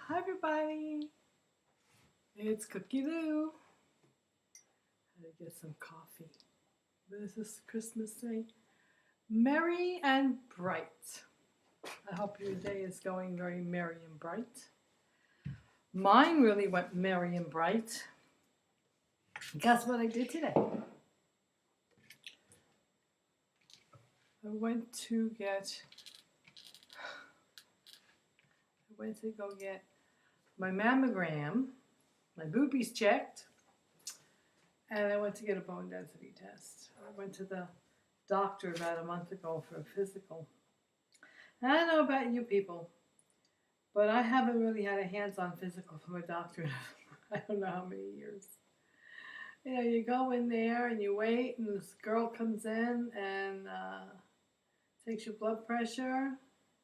Hi everybody, it's Cookie Lou. Had to get some coffee. This is Christmas Day. Merry and bright. I hope your day is going very merry and bright. Mine really went merry and bright. Guess what I did today? I went to go get my mammogram, my boobies checked, and I went to get a bone density test. I went to the doctor about a month ago for a physical. And I don't know about you people, but I haven't really had a hands-on physical from a doctor in I don't know how many years. You know, you go in there and you wait, and this girl comes in and takes your blood pressure.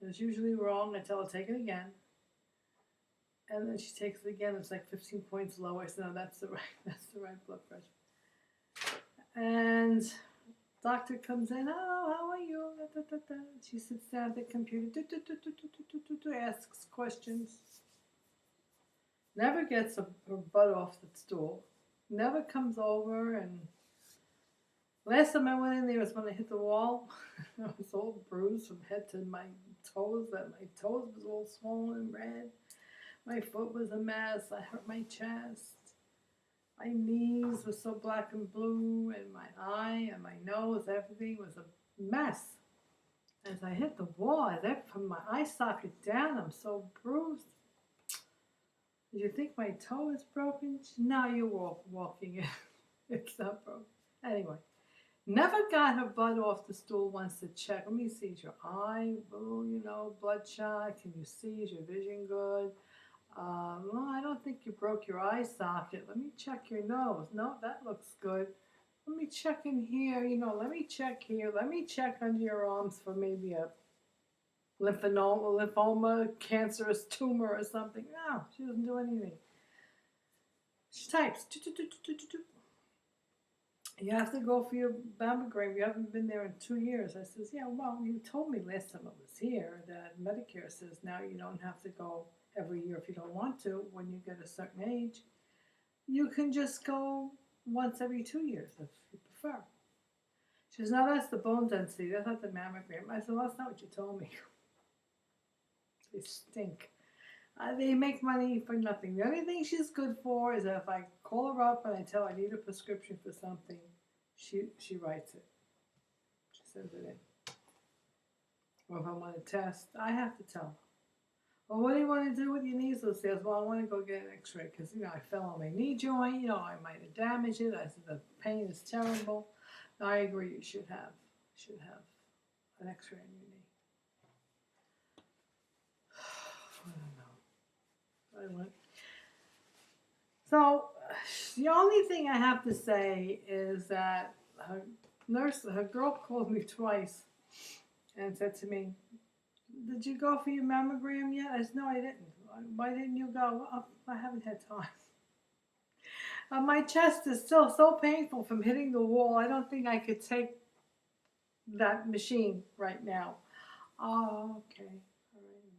It's usually wrong. I tell her, take it again. And then she takes it again. It's like 15 points lower. So no, that's the right blood pressure. And doctor comes in. Oh, how are you? Da, da, da. She sits down at the computer. Asks questions. Never gets her butt off the stool. Never comes over. And last time I went in there was when I hit the wall. I was all bruised from head to my toes. That my toes was all swollen and red. My foot was a mess. I hurt my chest. My knees were so black and blue, and my eye and my nose, everything was a mess. As I hit the wall, from my eye socket down, I'm so bruised. Did you think my toe is broken? No, you're walking it. It's not broken. Anyway, never got her butt off the stool once to check. Let me see, is your eye, bloodshot? Can you see? Is your vision good? Well, I don't think you broke your eye socket. Let me check your nose. No, that looks good. Let me check in here. Let me check here. Let me check under your arms for maybe a lymphoma, cancerous tumor or something. No, she doesn't do anything. She types. You have to go for your mammogram. You haven't been there in 2 years. I says, yeah, well, you told me last time I was here that Medicare says now you don't have to go every year if you don't want to. When you get a certain age, you can just go once every 2 years if you prefer. She says, no, that's the bone density. That's not the mammogram. I said, well, that's not what you told me. They stink. They make money for nothing. The only thing she's good for is that if I call her up and I tell her I need a prescription for something, she writes it. She sends it in. Or if I want to test, I have to tell her. Well, what do you want to do with your knees? She says, well, I want to go get an x-ray because, I fell on my knee joint. I might have damaged it. I said, the pain is terrible. I agree, you should have an x-ray on your knee. I don't know. So, the only thing I have to say is that her girl called me twice and said to me, did you go for your mammogram yet? I said, no, I didn't. Why didn't you go? Well, I haven't had time. My chest is still so painful from hitting the wall. I don't think I could take that machine right now. Oh, okay. All right.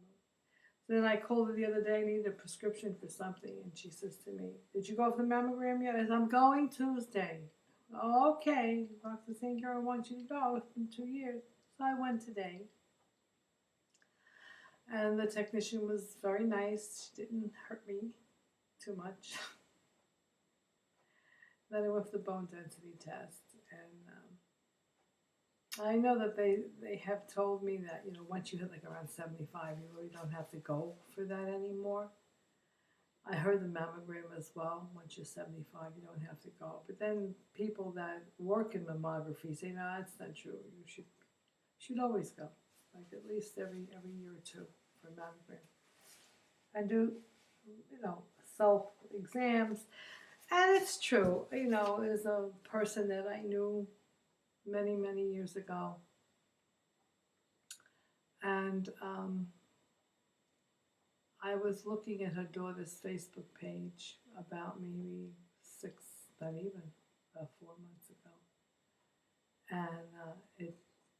Then I called her the other day, needed a prescription for something, and she says to me, did you go for the mammogram yet? I said, I'm going Tuesday. Oh, okay. Dr. Singer wants you to go. It's been 2 years. So I went today. And the technician was very nice. She didn't hurt me too much. Then I went for the bone density test. And I know that they have told me that, once you hit like around 75, you really don't have to go for that anymore. I heard the mammogram as well. Once you're 75, you don't have to go. But then people that work in mammography say, no, that's not true. You should always go. Like at least every year or two for a mammogram. And do, self-exams. And it's true. There's a person that I knew many, many years ago. And I was looking at her daughter's Facebook page about maybe 4 months ago. And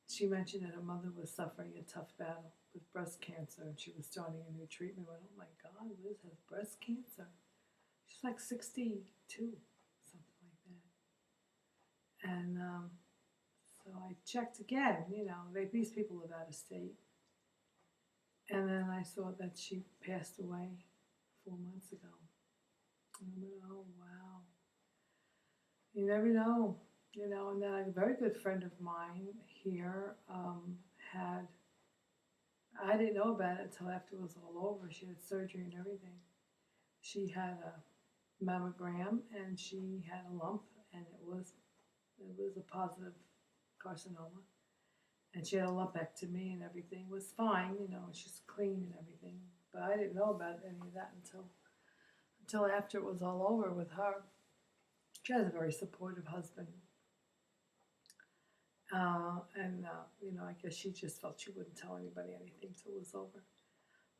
she mentioned that her mother was suffering a tough battle with breast cancer and she was starting a new treatment. I went, oh my God, Liz has breast cancer. She's like 62, something like that. And so I checked again, these people live out of state. And then I saw that she passed away 4 months ago. And I went, oh wow. You never know, and then a very good friend of mine here had, I didn't know about it until after it was all over. She had surgery and everything. She had a mammogram and she had a lump and it was a positive carcinoma. And she had a lumpectomy and everything was fine, she's clean and everything. But I didn't know about any of that until after it was all over with her. She has a very supportive husband. I guess she just felt she wouldn't tell anybody anything till it was over.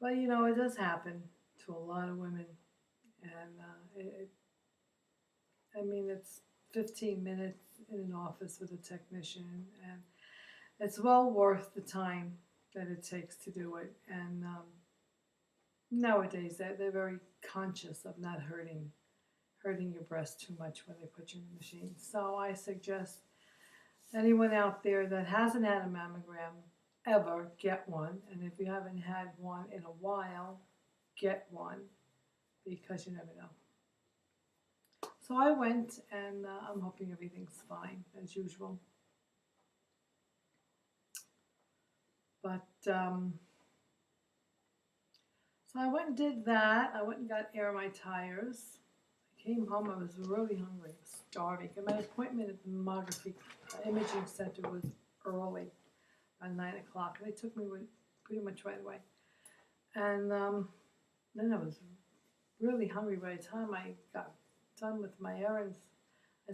But, it does happen to a lot of women. And it's 15 minutes in an office with a technician, and it's well worth the time that it takes to do it. And nowadays, they're very conscious of not hurting your breast too much when they put you in the machine. So I suggest anyone out there that hasn't had a mammogram ever, get one. And if you haven't had one in a while, get one, because you never know. So I went, and I'm hoping everything's fine, as usual. But, so I went and did that. I went and got air my tires. I came home, I was really hungry, I was starving. And my appointment at the mammography imaging center was early, at 9 o'clock. And they took me pretty much right away. And then I was really hungry by the time I got done with my errands. I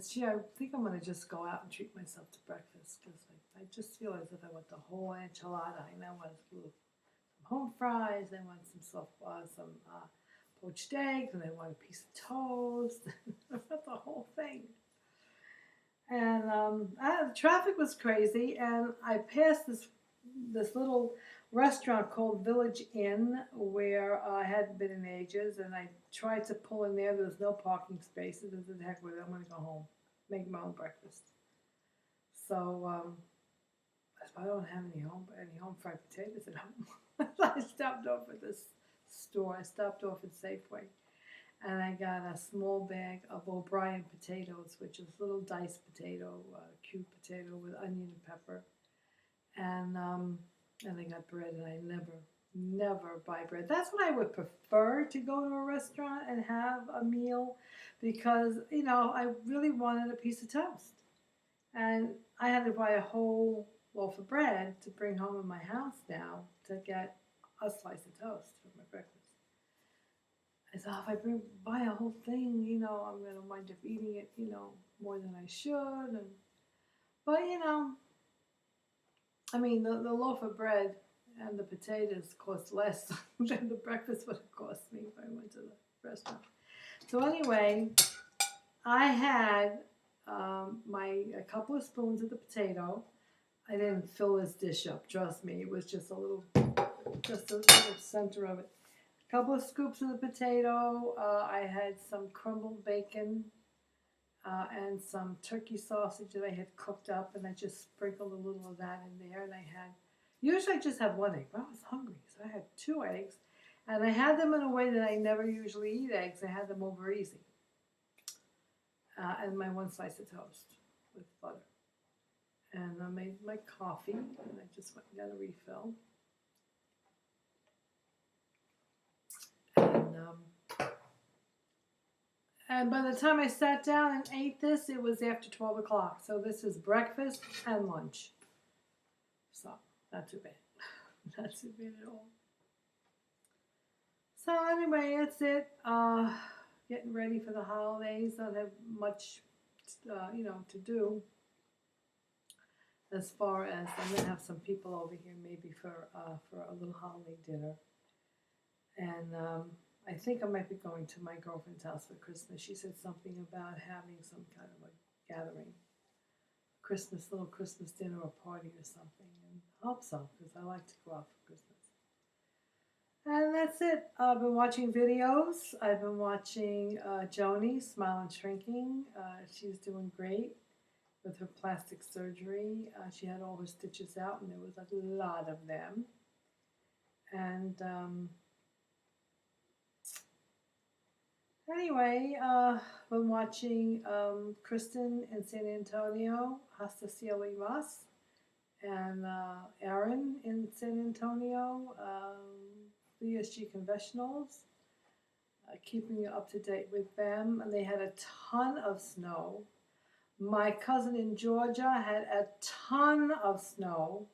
think I'm going to just go out and treat myself to breakfast, because I just feel as if I want the whole enchilada. I want some home fries, I want some poached eggs, and I want a piece of toast. I want the whole thing. And the traffic was crazy, and I passed this little restaurant called Village Inn, where I hadn't been in ages, and I tried to pull in there. There was no parking spaces. I said, heck with it, I'm going to go home, make my own breakfast. So I don't have any home fried potatoes at home. I stopped off at this store. I stopped off at Safeway, and I got a small bag of O'Brien potatoes, which is little diced potato, cube potato with onion and pepper. And I got bread, and I never buy bread. That's when I would prefer to go to a restaurant and have a meal, because, I really wanted a piece of toast. And I had to buy a whole loaf of bread to bring home in my house now to get a slice of toast for my breakfast. I thought, if I buy a whole thing, I'm going to wind up eating it, more than I should. But, the loaf of bread and the potatoes cost less than the breakfast would have cost me if I went to the restaurant. So anyway, I had a couple of spoons of the potato. I didn't fill this dish up, trust me. It was just a little center of it. A couple of scoops of the potato. I had some crumbled bacon and some turkey sausage that I had cooked up, and I just sprinkled a little of that in there. And usually I just have one egg, but I was hungry, so I had 2 eggs. And I had them in a way that I never usually eat eggs. I had them over easy. And my 1 slice of toast with butter. And I made my coffee, and I just went and got a refill. And by the time I sat down and ate this, it was after 12 o'clock. So this is breakfast and lunch. So, not too bad. Not too bad at all. So anyway, that's it. Getting ready for the holidays. Don't have much, to do. As far as I'm going to have some people over here maybe for a little holiday dinner. And I think I might be going to my girlfriend's house for Christmas. She said something about having some kind of a gathering. little Christmas dinner or party or something. And I hope so, because I like to go out for Christmas. And that's it. I've been watching videos. I've been watching Joni, Smile and Shrinking. She's doing great with her plastic surgery. She had all her stitches out, and there was a lot of them. And anyway, been watching Kristen in San Antonio, Hasta Cielo y Más, and Aaron in San Antonio, the ESG Confessionals, keeping you up to date with them. And they had a ton of snow. My cousin in Georgia had a ton of snow.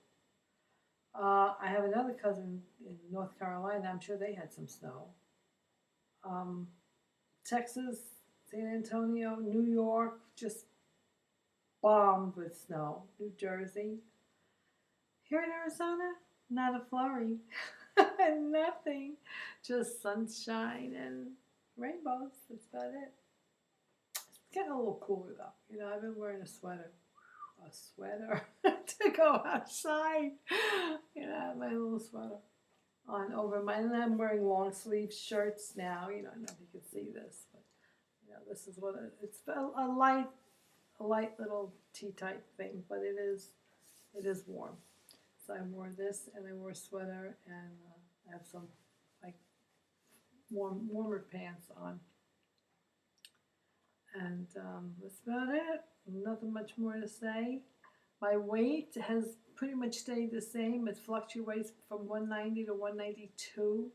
I have another cousin in North Carolina. I'm sure they had some snow. Texas, San Antonio, New York, just bombed with snow. New Jersey. Here in Arizona, not a flurry. Nothing. Just sunshine and rainbows. That's about it. It's getting a little cooler though. You know, I've been wearing a sweater. To go outside. You know, my little sweater on over my, and I'm wearing long sleeve shirts now. You know, I don't know if you can see this, but you know, this is what it's a light little tea type thing, but it is warm. So I wore this, and I wore a sweater, and I have some like warmer pants on, and that's about it. Nothing much more to say. My weight has pretty much stayed the same. It fluctuates from 190 to 192,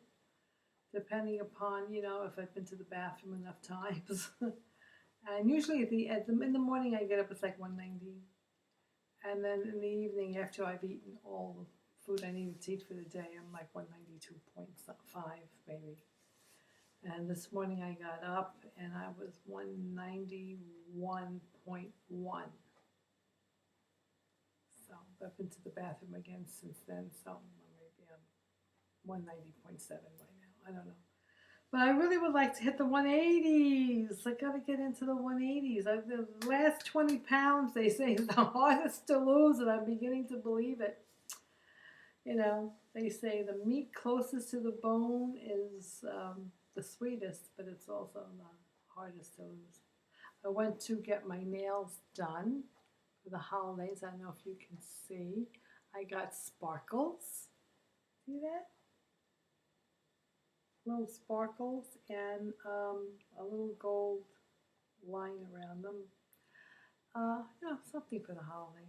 depending upon, you know, if I've been to the bathroom enough times. And usually in the morning I get up, it's like 190. And then in the evening, after I've eaten all the food I needed to eat for the day, I'm like 192.5 maybe. And this morning I got up and I was 191.1. So I've been to the bathroom again since then, so maybe I'm 190.7 by now. I don't know. But I really would like to hit the 180s. I got to get into the 180s. The last 20 pounds, they say, is the hardest to lose, and I'm beginning to believe it. You know, they say the meat closest to the bone is the sweetest, but it's also the hardest to lose. I went to get my nails done for the holidays. I don't know if you can see. I got sparkles. See that? Little sparkles and a little gold line around them. You know, something for the holiday.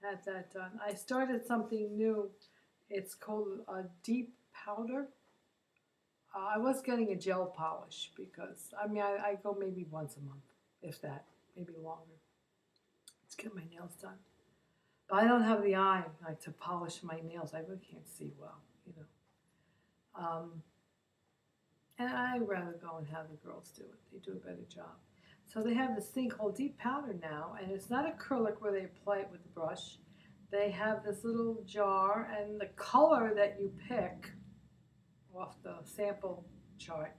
Had that done. I started something new. It's called a deep powder. I was getting a gel polish because, I mean, I go maybe once a month, if that, maybe longer, to get my nails done. But I don't have the eye, like, to polish my nails. I really can't see well, you know. And I'd rather go and have the girls do it. They do a better job. So they have this thing called deep powder now, and it's not acrylic where they apply it with the brush. They have this little jar, and the color that you pick off the sample chart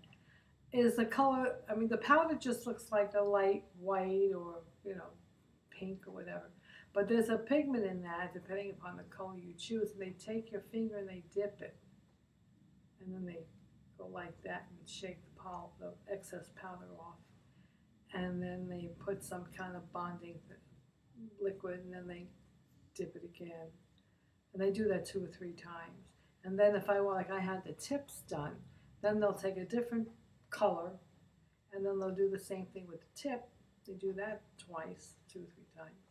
is the color. I mean, the powder just looks like a light white or, you know, pink or whatever. But there's a pigment in that, depending upon the color you choose, and they take your finger and they dip it. And then they go like that and shake the excess powder off. And then they put some kind of bonding liquid, and then they dip it again. And they do that 2 or 3 times. And then if I want, like I had the tips done, then they'll take a different color, and then they'll do the same thing with the tip. They do that twice, 2 or 3 times.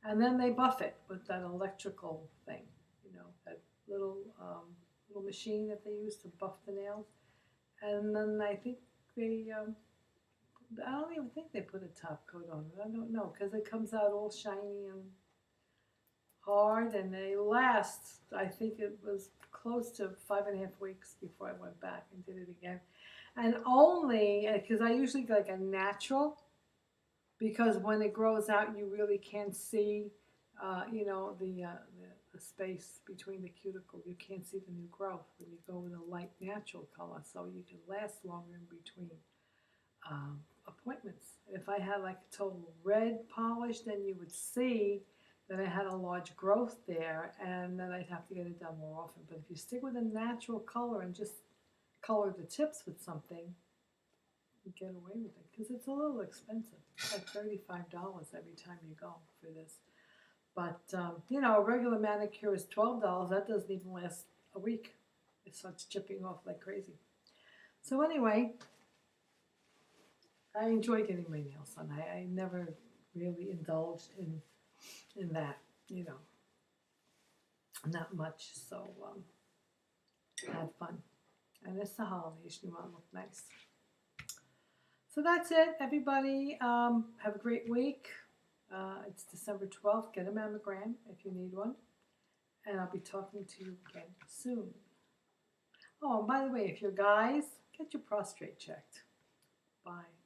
And then they buff it with that electrical thing, you know, that little machine that they use to buff the nails. And then I think I don't even think they put a top coat on it. I don't know, because it comes out all shiny and hard, and they last, I think it was close to 5.5 weeks before I went back and did it again. And only, because I usually go like a natural, because when it grows out, you really can't see, you know, the space between the cuticle. You can't see the new growth when you go with a light natural color, so you can last longer in between appointments. If I had like a total red polish, then you would see that I had a large growth there, and then I'd have to get it done more often. But if you stick with a natural color and just color the tips with something, you get away with it because it's a little expensive. It's like $35 every time you go for this. But you know, a regular manicure is $12. That doesn't even last a week. It starts chipping off like crazy. So anyway, I enjoy getting my nails done. I never really indulged in that, you know, not much. So have fun. And it's the holidays. You want to look nice. So that's it, everybody. Have a great week. It's December 12th. Get a mammogram if you need one. And I'll be talking to you again soon. Oh, and by the way, if you're guys, get your prostate checked. Bye.